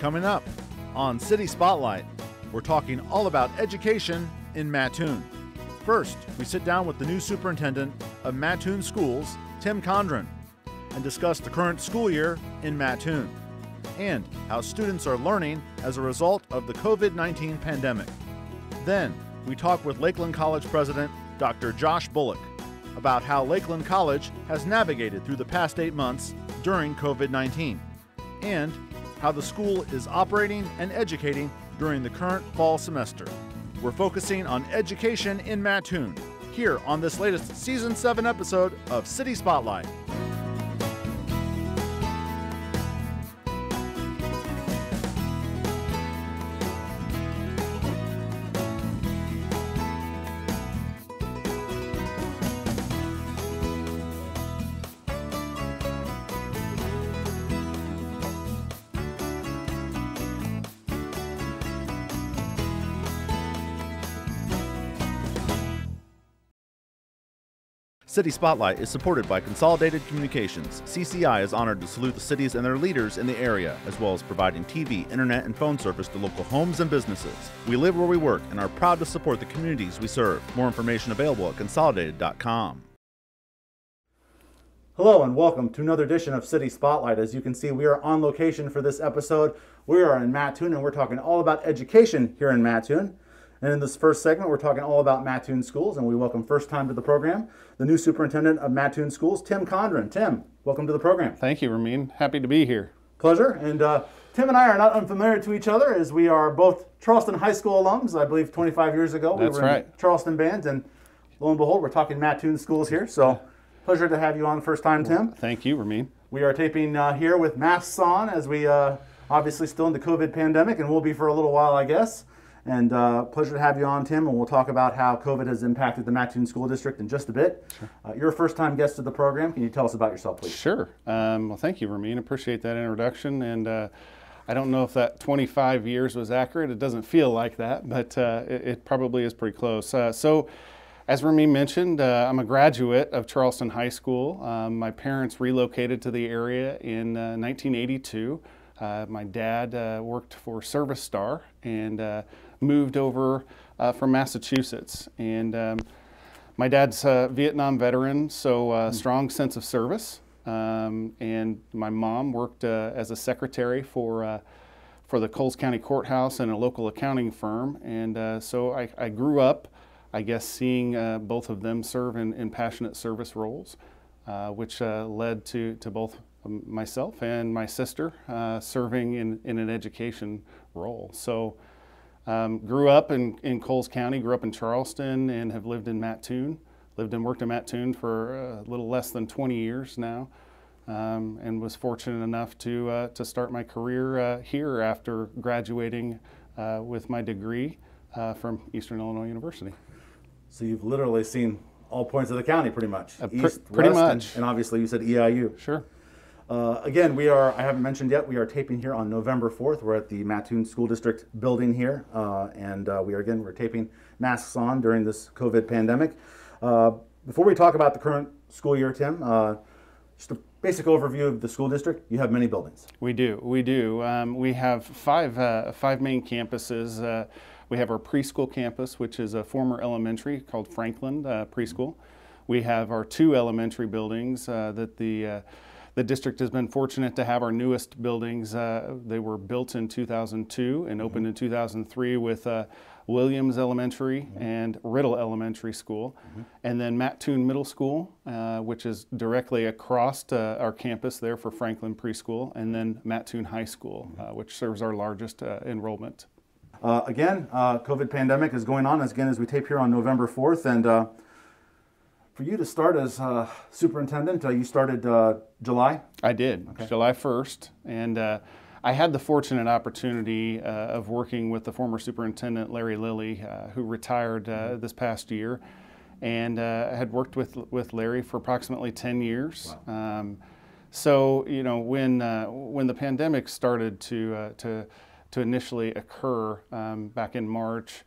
Coming up on City Spotlight, we're talking all about education in Mattoon. First, we sit down with the new superintendent of Mattoon Schools, Tim Condron, and discuss the current school year in Mattoon and how students are learning as a result of the COVID-19 pandemic. Then, we talk with Lakeland College President Dr. Josh Bullock about how Lakeland College has navigated through the past 8 months during COVID-19 and how the school is operating and educating during the current fall semester. We're focusing on education in Mattoon here on this latest Season 7 episode of City Spotlight. City Spotlight is supported by Consolidated Communications. CCI is honored to salute the cities and their leaders in the area, as well as providing TV, internet, and phone service to local homes and businesses. We live where we work and are proud to support the communities we serve. More information available at consolidated.com. Hello and welcome to another edition of City Spotlight. As you can see, we are on location for this episode. We are in Mattoon and we're talking all about education here in Mattoon. And in this first segment, we're talking all about Mattoon Schools, and we welcome first time to the program the new superintendent of Mattoon Schools, Tim Condron. Tim, welcome to the program. Thank you, Ramin. Happy to be here. Pleasure. And Tim and I are not unfamiliar to each other, as we are both Charleston High School alums. I believe 25 years ago we were in Charleston bands, and lo and behold, we're talking Mattoon Schools here. So pleasure to have you on first time, Tim. Thank you, Ramin. We are taping here with masks on, as we obviously still in the COVID pandemic, and will be for a little while, I guess. And pleasure to have you on, Tim, and we'll talk about how COVID has impacted the Mattoon School District in just a bit. Sure. You're a first-time guest of the program. Can you tell us about yourself, please? Sure. Well, thank you, Ramin. Appreciate that introduction. And I don't know if that 25 years was accurate. It doesn't feel like that, but it probably is pretty close. So, as Ramin mentioned, I'm a graduate of Charleston High School. My parents relocated to the area in 1982. My dad worked for Service Star and moved over from Massachusetts. And my dad's a Vietnam veteran, so strong sense of service. And my mom worked as a secretary for the Coles County Courthouse and a local accounting firm. And so I grew up, I guess, seeing both of them serve in passionate service roles, which led to both myself and my sister serving in an education role. So grew up in Coles County, grew up in Charleston, and have lived in Mattoon. Lived and worked in Mattoon for a little less than 20 years now, and was fortunate enough to start my career here after graduating with my degree from Eastern Illinois University. So you've literally seen all points of the county pretty much. East, pretty west, much. And obviously you said EIU. Sure. Again, I haven't mentioned yet, we are taping here on November 4th. We're at the Mattoon School District building here, and we're taping masks on during this COVID pandemic. Before we talk about the current school year, Tim, just a basic overview of the school district. You have many buildings. We do. We have five main campuses. We have our preschool campus, which is a former elementary called Franklin Preschool. We have our two elementary buildings that the district has been fortunate to have our newest buildings. They were built in 2002 and opened in 2003 with Williams Elementary and Riddle Elementary School. And then Mattoon Middle School, which is directly across our campus there for Franklin Preschool, and then Mattoon High School, which serves our largest enrollment. Again, COVID pandemic is going on as we tape here on November 4th, and for you to start as superintendent, you started July? I did, okay. July 1st, and I had the fortunate opportunity of working with the former superintendent, Larry Lilly, who retired this past year, and had worked with Larry for approximately 10 years. Wow. So, you know, when the pandemic started to initially occur back in March,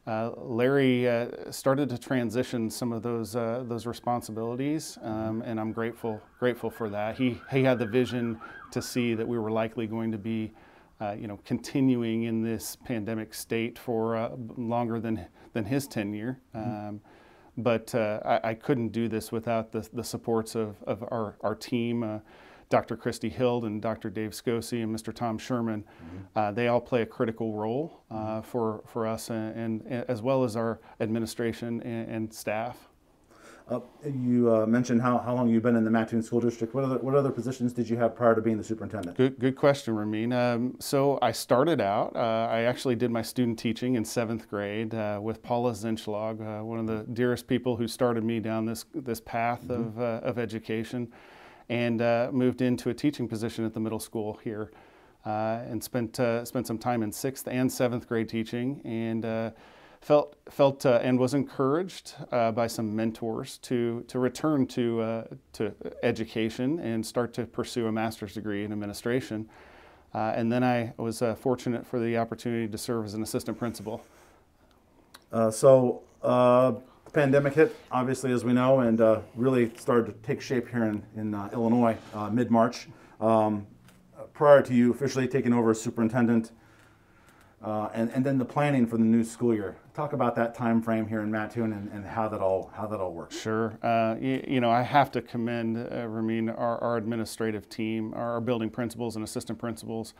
Larry started to transition some of those responsibilities, and I'm grateful for that. He had the vision to see that we were likely going to be continuing in this pandemic state for longer than his tenure. But I couldn't do this without the supports of our team, Dr. Christy Hild and Dr. Dave Scosi and Mr. Tom Sherman. They all play a critical role for us, and as well as our administration and staff. You mentioned how long you've been in the Mattoon School District. What other positions did you have prior to being the superintendent? Good question, Ramin. So I started out, I actually did my student teaching in 7th grade with Paula Zinschlag, one of the dearest people who started me down this path of education, and moved into a teaching position at the middle school here, and spent some time in 6th and 7th grade teaching, and felt and was encouraged by some mentors to return to education and start to pursue a master's degree in administration. And then I was fortunate for the opportunity to serve as an assistant principal. So the pandemic hit, obviously, as we know, and really started to take shape here in Illinois mid-March. Prior to you officially taking over as superintendent, and then the planning for the new school year. Talk about that time frame here in Mattoon and how that all works. Sure. I have to commend, Ramin, our administrative team, our building principals and assistant principals,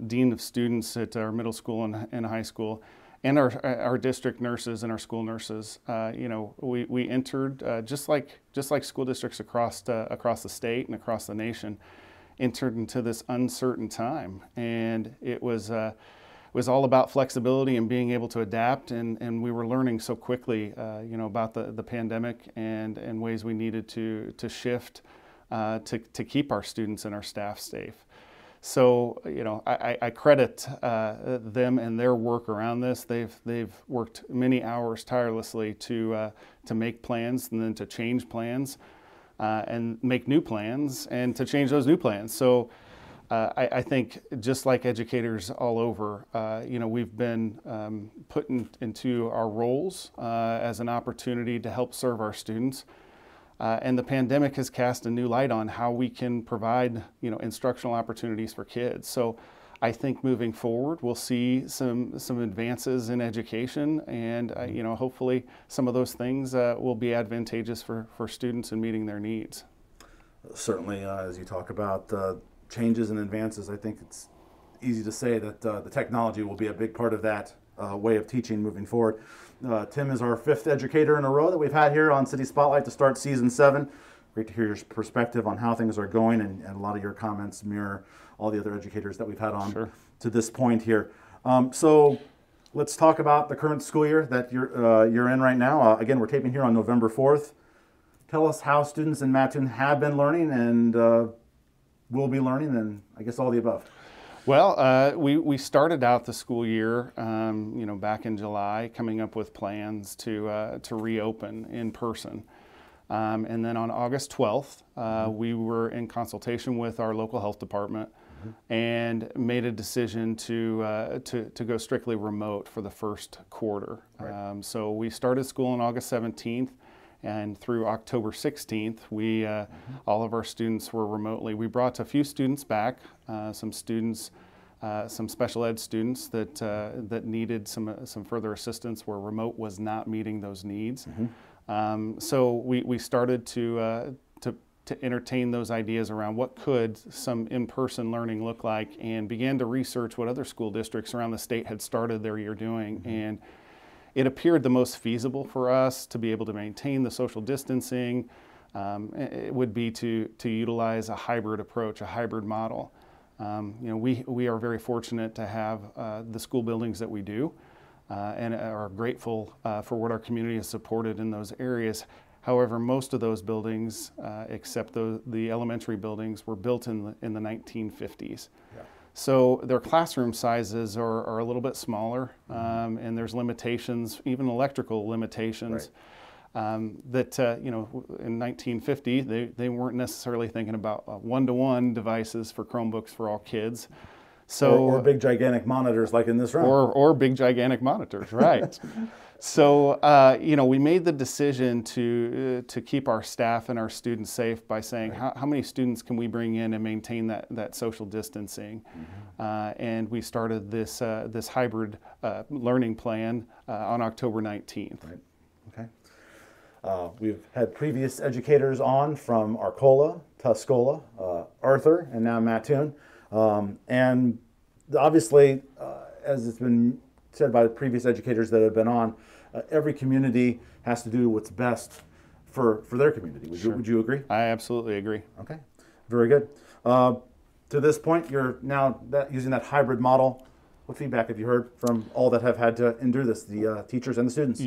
dean of students at our middle school and high school, and our district nurses and our school nurses. We entered just like school districts across the state and across the nation, entered into this uncertain time, and it was all about flexibility and being able to adapt, and we were learning so quickly, about the pandemic and ways we needed to shift to keep our students and our staff safe. So, I credit them and their work around this. They've worked many hours tirelessly to make plans and then to change plans and make new plans and to change those new plans. So. I think just like educators all over, we've been put into our roles as an opportunity to help serve our students. And the pandemic has cast a new light on how we can provide, instructional opportunities for kids. So I think moving forward, we'll see some advances in education, and hopefully some of those things will be advantageous for students in meeting their needs. Certainly, as you talk about changes and advances, I think it's easy to say that the technology will be a big part of that way of teaching moving forward. Tim is our 5th educator in a row that we've had here on City Spotlight to start season 7. Great to hear your perspective on how things are going, and a lot of your comments mirror all the other educators that we've had on to this point here. So let's talk about the current school year that you're in right now. Again, we're taping here on November 4th. Tell us how students in Mattoon have been learning and will be learning, and I guess all the above. Well, we started out the school year, back in July, coming up with plans to reopen in person, and then on August 12th, we were in consultation with our local health department and made a decision to go strictly remote for the first quarter. Right. So we started school on August 17th. And through October 16th, we all of our students were remotely. We brought a few students back, some special ed students that needed some further assistance where remote was not meeting those needs. So we started to entertain those ideas around what could some in-person learning look like, and began to research what other school districts around the state had started their year doing. And it appeared the most feasible for us to be able to maintain the social distancing. It would be to utilize a hybrid approach, a hybrid model. We are very fortunate to have the school buildings that we do, and are grateful for what our community has supported in those areas. However, most of those buildings, except the elementary buildings, were built in the 1950s. Yeah. So their classroom sizes are a little bit smaller, and there's limitations, even electrical limitations, that, in 1950, they weren't necessarily thinking about one-to-one devices for Chromebooks for all kids. So or big gigantic monitors like in this room. Or big gigantic monitors, right. So, we made the decision to keep our staff and our students safe by saying, how many students can we bring in and maintain that social distancing? And we started this hybrid learning plan on October 19th. Right. Okay. We've had previous educators on from Arcola, Tuscola, Arthur, and now Mattoon. And obviously, as it's been said by the previous educators that have been on, every community has to do what's best for their community. Would you agree? I absolutely agree. Okay, very good. To this point, you're now using that hybrid model. What feedback have you heard from all that have had to endure this, the teachers and the students?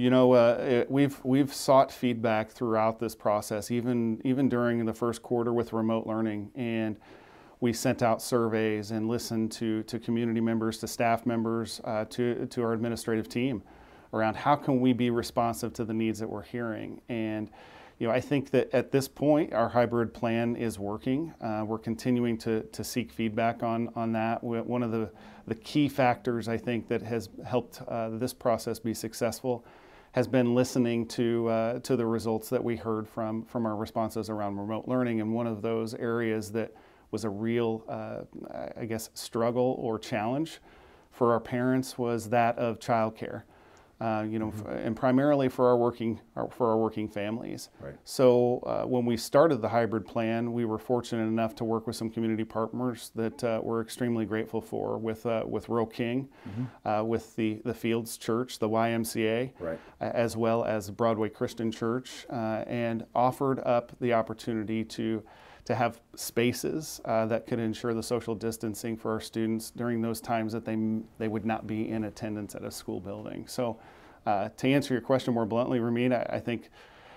We've sought feedback throughout this process, even during the first quarter with remote learning, and we sent out surveys and listened to community members, to staff members, to our administrative team around how can we be responsive to the needs that we're hearing. And I think that at this point our hybrid plan is working. We're continuing to seek feedback on that. One of the key factors I think that has helped this process be successful has been listening to the results that we heard from our responses around remote learning. And one of those areas that was a real, struggle or challenge for our parents was that of childcare. And primarily for our working families. Right. So when we started the hybrid plan, we were fortunate enough to work with some community partners that we're extremely grateful for, with Roe King, with the Fields Church, the YMCA, right, as well as Broadway Christian Church, and offered up the opportunity to have spaces that could ensure the social distancing for our students during those times that they would not be in attendance at a school building. So to answer your question more bluntly, Ramin, I think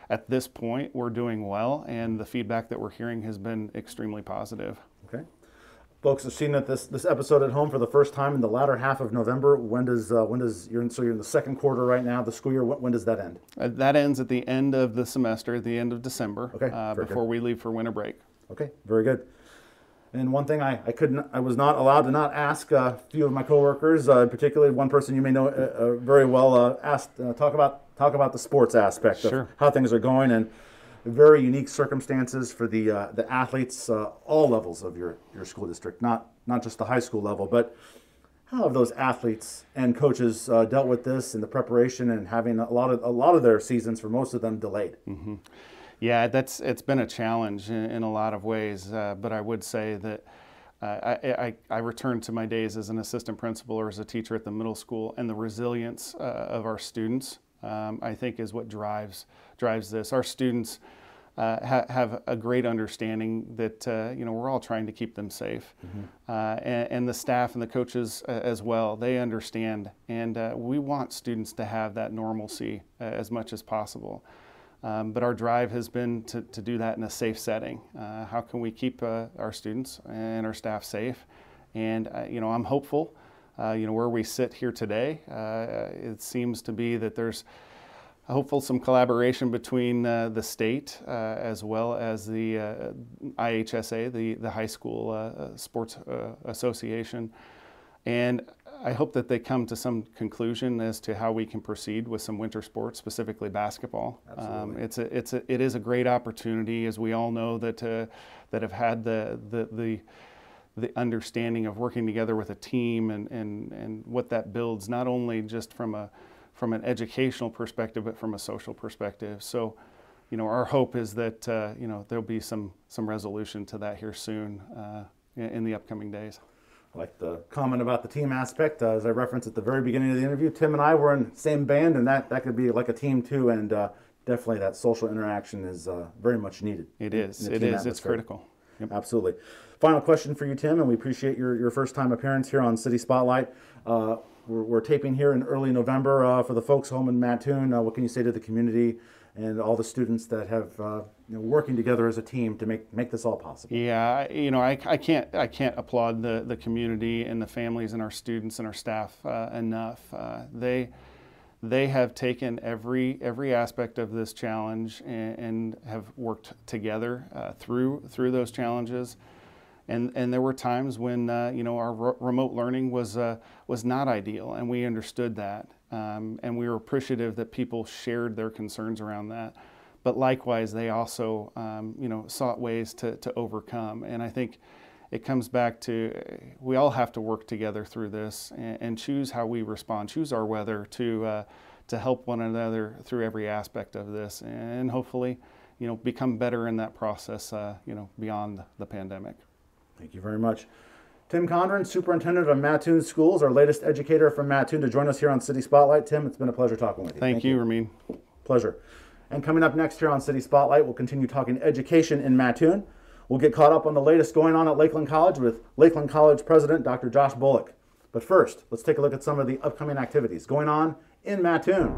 at this point we're doing well, and the feedback that we're hearing has been extremely positive. Okay. Folks have seen that this episode at home for the first time in the latter half of November. You're in the second quarter right now, the school year. When does that end? That ends at the end of the semester, at the end of December, before we leave for winter break. Okay, very good. And one thing I was not allowed to not ask a few of my coworkers, particularly one person you may know very well, talk about the sports aspect of how things are going, and very unique circumstances for the athletes, all levels of your school district, not just the high school level. But how have those athletes and coaches dealt with this in the preparation and having a lot of their seasons, for most of them, delayed? Mm-hmm. Yeah, it's been a challenge in a lot of ways, but I would say that I returned to my days as an assistant principal or as a teacher at the middle school, and the resilience of our students, I think, is what drives this. Our students have a great understanding that we're all trying to keep them safe, and the staff and the coaches as well. They understand, and we want students to have that normalcy as much as possible. But our drive has been to do that in a safe setting. How can we keep our students and our staff safe? And I'm hopeful. Where we sit here today, it seems to be that there's hopeful some collaboration between the state as well as the IHSA, the High School Sports Association, and I hope that they come to some conclusion as to how we can proceed with some winter sports, specifically basketball. Absolutely. It is a great opportunity, as we all know, that have had the understanding of working together with a team and what that builds, not only just from an educational perspective, but from a social perspective. So, our hope is that there'll be some resolution to that here soon in the upcoming days. I like the comment about the team aspect. As I referenced at the very beginning of the interview, Tim and I were in the same band, and that could be like a team too, and definitely that social interaction is very much needed. It is. It's critical. Yep. Absolutely. Final question for you, Tim, and we appreciate your first time appearance here on City Spotlight. We're taping here in early November for the folks home in Mattoon. What can you say to the community and all the students that have working together as a team to make this all possible? Yeah, I can't applaud the community and the families and our students and our staff enough. They have taken every aspect of this challenge and have worked together through those challenges. And there were times when our remote learning was not ideal, and we understood that, and we were appreciative that people shared their concerns around that. But likewise, they also sought ways to overcome. And I think it comes back to we all have to work together through this and choose how we respond, choose our weather to help one another through every aspect of this, and hopefully, become better in that process, beyond the pandemic. Thank you very much. Tim Condron, Superintendent of Mattoon Schools, our latest educator from Mattoon, to join us here on City Spotlight. Tim, it's been a pleasure talking with you. Thank you, Ramin. Pleasure. And coming up next here on City Spotlight, we'll continue talking education in Mattoon. We'll get caught up on the latest going on at Lakeland College with Lakeland College President Dr. Josh Bullock. But first, let's take a look at some of the upcoming activities going on in Mattoon.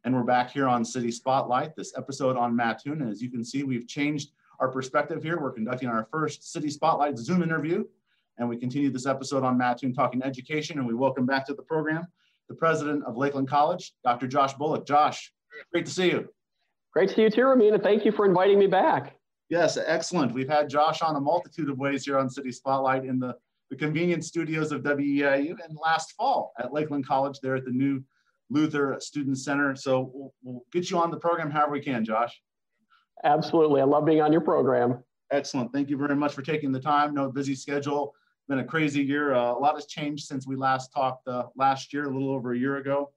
And we're back here on City Spotlight, this episode on Mattoon. And as you can see, we've changed our perspective here. We're conducting our first City Spotlight Zoom interview. And we continue this episode on Mattoon talking education. And we welcome back to the program the president of Lakeland College, Dr. Josh Bullock. Josh, great to see you. Great to see you too, Ramin, and thank you for inviting me back. Yes, excellent. We've had Josh on a multitude of ways here on City Spotlight in the convenient studios of WEIU and last fall at Lakeland College there at the new Luther Student Center. So we'll get you on the program however we can, Josh. Absolutely. I love being on your program. Excellent. Thank you very much for taking the time. No busy schedule. Been a crazy year. A lot has changed since we last talked last year, a little over a year ago.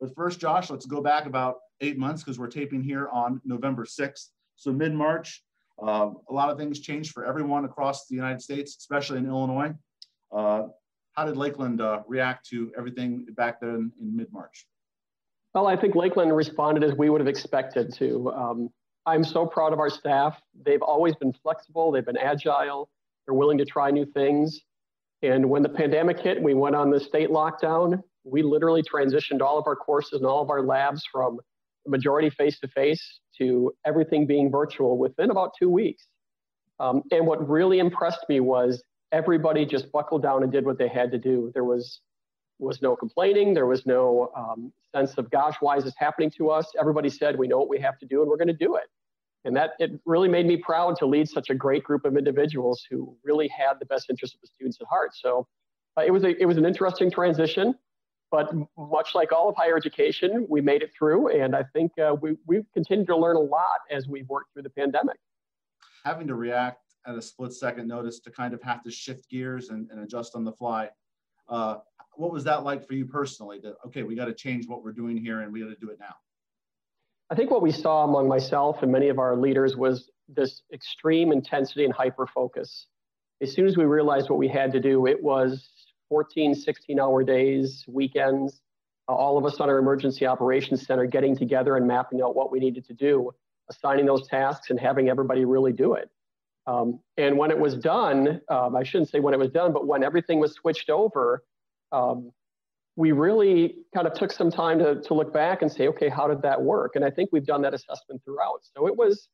But first, Josh, let's go back about 8 months because we're taping here on November 6th. So mid-March, a lot of things changed for everyone across the United States, especially in Illinois. How did Lakeland react to everything back then in mid-March? Well, I think Lakeland responded as we would have expected to. I'm so proud of our staff. They've always been flexible. They've been agile. They're willing to try new things. And when the pandemic hit and we went on the state lockdown, we literally transitioned all of our courses and all of our labs from the majority face-to-face to everything being virtual within about 2 weeks. And what really impressed me was everybody just buckled down and did what they had to do. There was no complaining. There was no sense of, gosh, why is this happening to us? Everybody said, we know what we have to do and we're going to do it. And it really made me proud to lead such a great group of individuals who really had the best interest of the students at heart. So it was an interesting transition, but much like all of higher education, we made it through. And I think we've continued to learn a lot as we've worked through the pandemic. Having to react at a split-second notice to kind of have to shift gears and adjust on the fly. What was that like for you personally? That, okay, we got to change what we're doing here and we got to do it now. I think what we saw among myself and many of our leaders was this extreme intensity and hyper-focus. As soon as we realized what we had to do, it was 14, 16-hour days, weekends, all of us on our emergency operations center getting together and mapping out what we needed to do, assigning those tasks and having everybody really do it. And when it was done, I shouldn't say when it was done, but when everything was switched over, we really kind of took some time to look back and say, okay, how did that work? And I think we've done that assessment throughout. So it was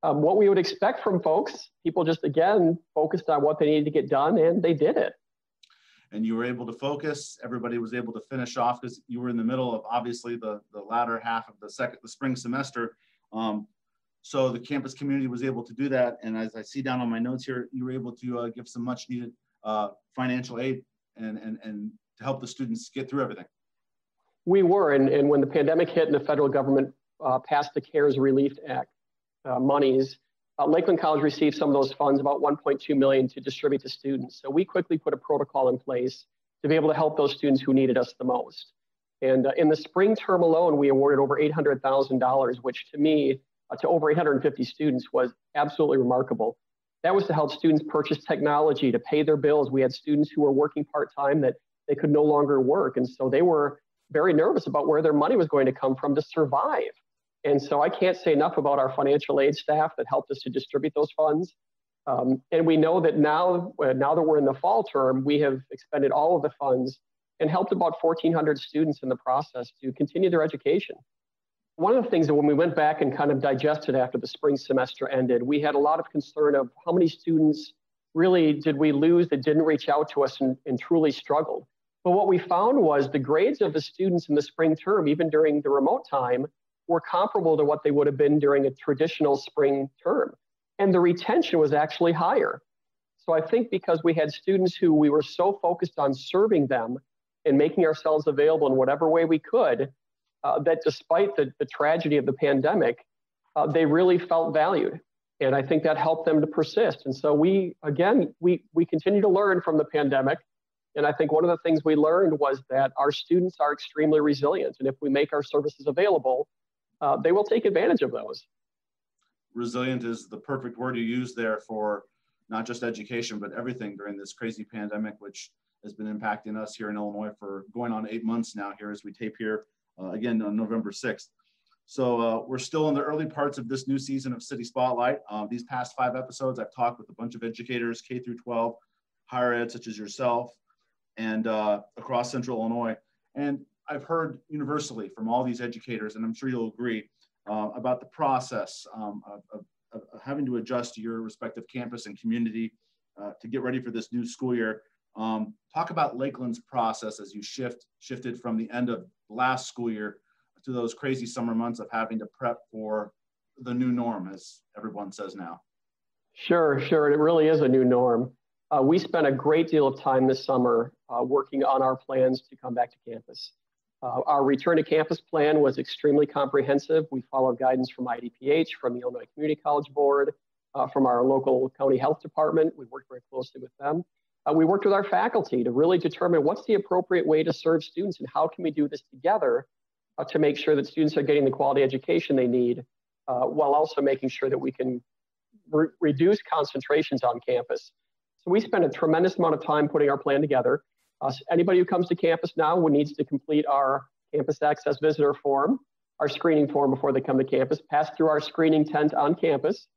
what we would expect from folks. People just, again, focused on what they needed to get done, and they did it. And you were able to focus. Everybody was able to finish off because you were in the middle of, obviously, the latter half of the spring semester. So the campus community was able to do that. And as I see down on my notes here, you were able to give some much needed financial aid and to help the students get through everything. We were, and when the pandemic hit and the federal government passed the CARES Relief Act monies, Lakeland College received some of those funds, about $1.2 million, to distribute to students. So we quickly put a protocol in place to be able to help those students who needed us the most. And in the spring term alone, we awarded over $800,000, which to me, to over 850 students, was absolutely remarkable. That was to help students purchase technology, to pay their bills. We had students who were working part-time that they could no longer work. And so they were very nervous about where their money was going to come from to survive. And so I can't say enough about our financial aid staff that helped us to distribute those funds. And we know that now that we're in the fall term, we have expended all of the funds and helped about 1,400 students in the process to continue their education. one of the things that when we went back and kind of digested after the spring semester ended, we had a lot of concern of how many students really did we lose that didn't reach out to us and truly struggled. But what we found was the grades of the students in the spring term, even during the remote time, were comparable to what they would have been during a traditional spring term. And the retention was actually higher. So I think because we had students who we were so focused on serving them and making ourselves available in whatever way we could, that despite the tragedy of the pandemic, they really felt valued. And I think that helped them to persist. And so we continue to learn from the pandemic. And I think one of the things we learned was that our students are extremely resilient. And if we make our services available, they will take advantage of those. Resilient is the perfect word you use there for not just education, but everything during this crazy pandemic, which has been impacting us here in Illinois for going on 8 months now here as we tape here again on November 6th. So we're still in the early parts of this new season of City Spotlight. These past 5 episodes, I've talked with a bunch of educators, K through 12, higher ed, such as yourself, and across Central Illinois. And I've heard universally from all these educators, and I'm sure you'll agree, about the process of having to adjust to your respective campus and community to get ready for this new school year. Talk about Lakeland's process as you shifted from the end of last school year to those crazy summer months of having to prep for the new norm, as everyone says now. Sure. It really is a new norm. We spent a great deal of time this summer working on our plans to come back to campus. Our return to campus plan was extremely comprehensive. We followed guidance from IDPH, from the Illinois Community College Board, from our local county health department. We worked very closely with them. We worked with our faculty to really determine what's the appropriate way to serve students and how can we do this together to make sure that students are getting the quality education they need, while also making sure that we can reduce concentrations on campus. So we spent a tremendous amount of time putting our plan together. Anybody who comes to campus now needs to complete our campus access visitor form, our screening form before they come to campus, pass through our screening tent on campus.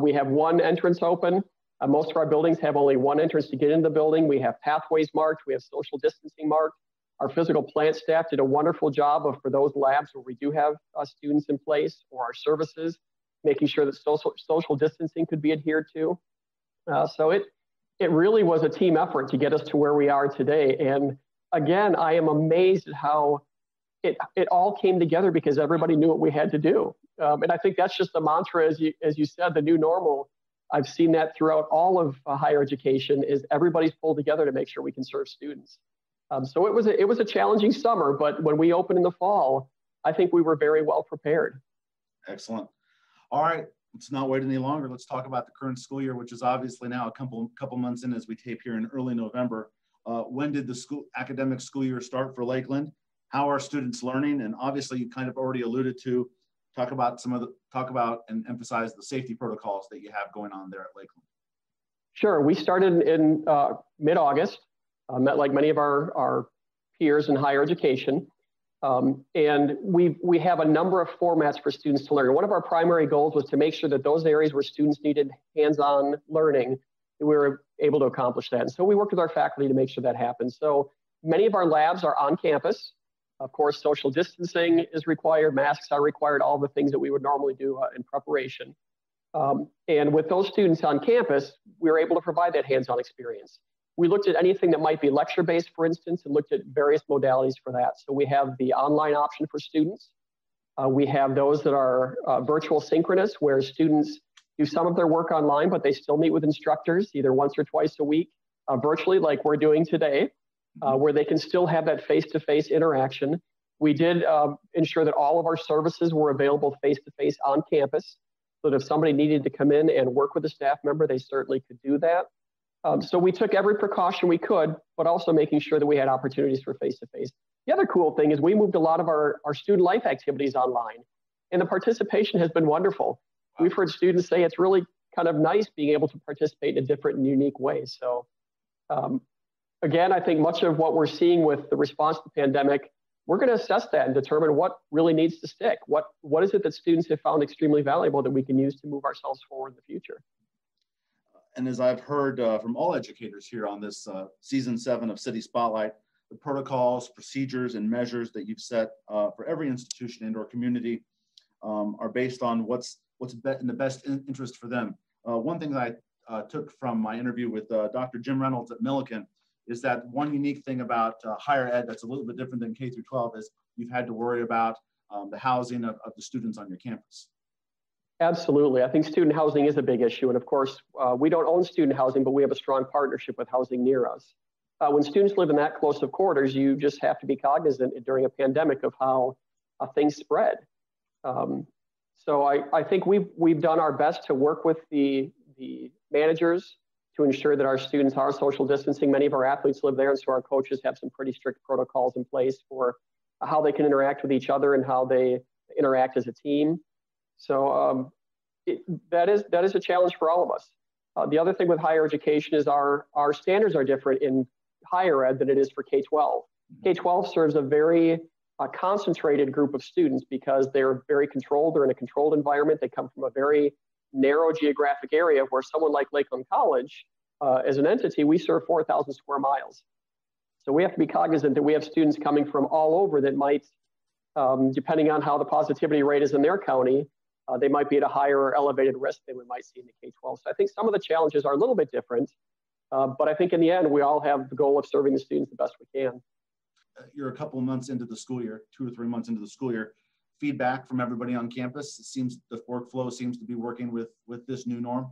We have one entrance open. Most of our buildings have only one entrance to get into the building. We have pathways marked. We have social distancing marked. Our physical plant staff did a wonderful job for those labs where we do have students in place, or our services, making sure that social distancing could be adhered to. So it really was a team effort to get us to where we are today. And again, I am amazed at how it all came together because everybody knew what we had to do. And I think that's just the mantra, as you said, the new normal. I've seen that throughout all of higher education, is everybody's pulled together to make sure we can serve students. So it was a challenging summer, but when we opened in the fall, I think we were very well prepared. Excellent. All right, let's not wait any longer. Let's talk about the current school year, which is obviously now a couple months in as we tape here in early November. When did the academic school year start for Lakeland? How are students learning? And obviously, you kind of already alluded to talk about and emphasize the safety protocols that you have going on there at Lakeland. Sure. We started in mid-August, like many of our peers in higher education. And we have a number of formats for students to learn. One of our primary goals was to make sure that those areas where students needed hands-on learning, we were able to accomplish that. And so we worked with our faculty to make sure that happened. So many of our labs are on campus. Of course, social distancing is required, masks are required, all the things that we would normally do in preparation. And with those students on campus, we were able to provide that hands-on experience. We looked at anything that might be lecture-based, for instance, and looked at various modalities for that. So we have the online option for students. We have those that are virtual synchronous, where students do some of their work online, but they still meet with instructors either once or twice a week, virtually, like we're doing today, where they can still have that face-to-face interaction. We did ensure that all of our services were available face-to-face on campus, so that if somebody needed to come in and work with a staff member, they certainly could do that. So we took every precaution we could, but also making sure that we had opportunities for face-to-face. The other cool thing is we moved a lot of our student life activities online, and the participation has been wonderful. We've heard students say it's really kind of nice being able to participate in a different and unique way. So again, I think much of what we're seeing with the response to the pandemic, we're going to assess that and determine what really needs to stick. What is it that students have found extremely valuable that we can use to move ourselves forward in the future? And as I've heard from all educators here on this season 7 of City Spotlight, the protocols, procedures, and measures that you've set for every institution and or community are based on what's in the best interest for them. One thing that I took from my interview with Dr. Jim Reynolds at Millikan is that one unique thing about higher ed that's a little bit different than K through 12 is you've had to worry about the housing of the students on your campus. Absolutely. I think student housing is a big issue. And of course, we don't own student housing, but we have a strong partnership with housing near us. When students live in that close of quarters, you just have to be cognizant during a pandemic of how things spread. So I think we've done our best to work with the managers to ensure that our students are social distancing. Many of our athletes live there, and so our coaches have some pretty strict protocols in place for how they can interact with each other and how they interact as a team. So that is a challenge for all of us. The other thing with higher education is our standards are different in higher ed than it is for K-12. K-12 serves a very concentrated group of students because they're very controlled. They're in a controlled environment. They come from a very narrow geographic area, where someone like Lakeland College, as an entity, we serve 4,000 square miles. So we have to be cognizant that we have students coming from all over that might, depending on how the positivity rate is in their county, they might be at a higher or elevated risk than we might see in the K-12. So I think some of the challenges are a little bit different, but I think in the end, we all have the goal of serving the students the best we can. You're a couple of months into the school year, 2 or 3 months into the school year. Feedback from everybody on campus, it seems the workflow seems to be working with this new norm.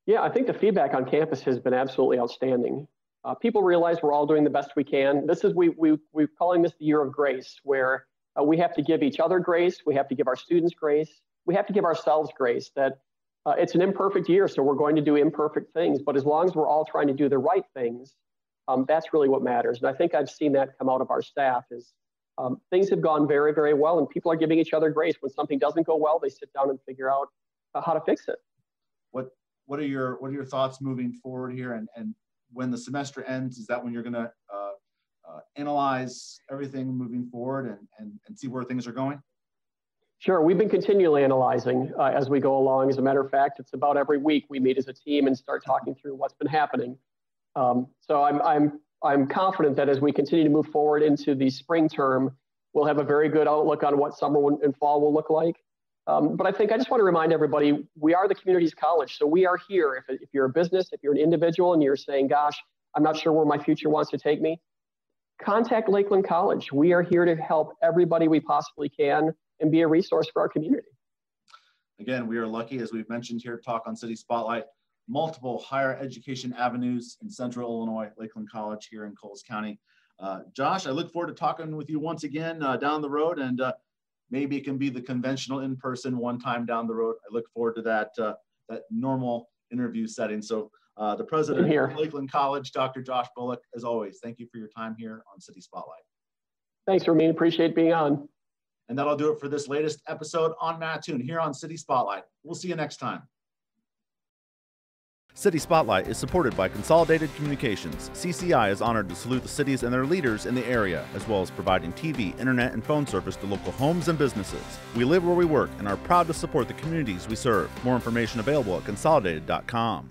Yeah, I think the feedback on campus has been absolutely outstanding. People realize we're all doing the best we can. This is we're calling this the year of grace, where we have to give each other grace, we have to give our students grace, we have to give ourselves grace. That it's an imperfect year, so we're going to do imperfect things. But as long as we're all trying to do the right things, that's really what matters. And I think I've seen that come out of our staff is things have gone very, very well, and people are giving each other grace. When something doesn't go well, they sit down and figure out how to fix it. What are your thoughts moving forward here? And when the semester ends, is that when you're going to analyze everything moving forward and see where things are going? Sure. We've been continually analyzing as we go along. As a matter of fact, it's about every week we meet as a team and start talking through what's been happening. So I'm confident that as we continue to move forward into the spring term, we'll have a very good outlook on what summer and fall will look like. But I just want to remind everybody, we are the community's college. So we are here. If you're a business, if you're an individual and you're saying, gosh, I'm not sure where my future wants to take me, contact Lakeland College. We are here to help everybody we possibly can and be a resource for our community. Again, we are lucky, as we've mentioned here, Talk on City Spotlight, multiple higher education avenues in Central Illinois, Lakeland College here in Coles County. Josh, I look forward to talking with you once again down the road, and maybe it can be the conventional in-person one time down the road. I look forward to that normal interview setting. So the president of Lakeland College, Dr. Josh Bullock, as always, thank you for your time here on City Spotlight. Thanks, Ramin. Appreciate being on. And that'll do it for this latest episode on Mattoon here on City Spotlight. We'll see you next time. City Spotlight is supported by Consolidated Communications. CCI is honored to salute the cities and their leaders in the area, as well as providing TV, internet, and phone service to local homes and businesses. We live where we work and are proud to support the communities we serve. More information available at consolidated.com.